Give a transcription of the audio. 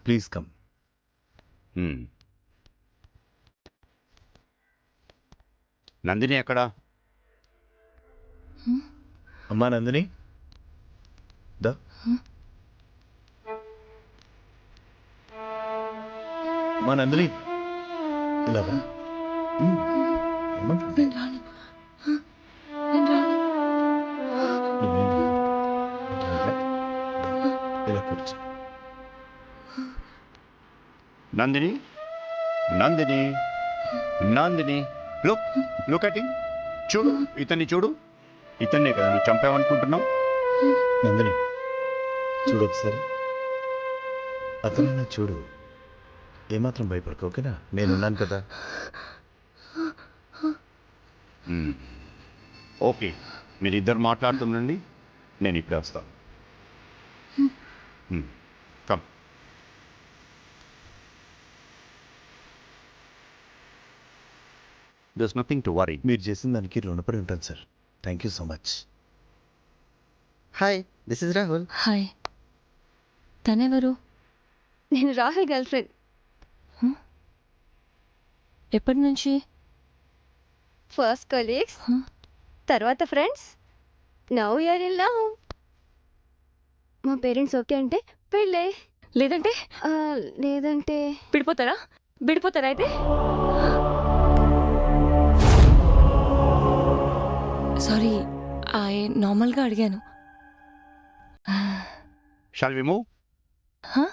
Please come. Nandini ఎక్కడా? అమ్మా నందిని, దా. అమ్మా నందిని, ఇలా రా. అమ్మా. ఇలా కూర్చో. Nandini, Nandini, Nandini, look at him. చూడు, ఇతన్ని చూడు. ఇతన్నే కదా నువ్వు చంపావనుకుంటున్నావు? నందిని, చూడు ఒకసారి. అతను చూడు, ఏమాత్రం భయపడకు, ఓకేనా? నేనున్నాను కదా. ఓకే, మీరిద్దరు మాట్లాడుతుండండి, నేను ఇప్పుడే వస్తాను. Come. There's nothing to worry. మీరు చేసిన దానికి రుణపడి ఉంటాను సార్. Thank you so much. Hi, this is Rahul. Hi. తనెవరు? నేను రాహుల్ గర్ల్ ఫ్రెండ్. ఎప్పటి నుంచి? ఫస్ట్ కొలీగ్స్, తర్వాత friends, now you're in love. మా పేరెంట్స్ ఓకే అంటే పెళ్ళే, లేదంటే లేదంటే విడిపోతారా? విడిపోతారా అయితే? సారీ, నార్మల్గా అడిగాను. Shall we move? Huh?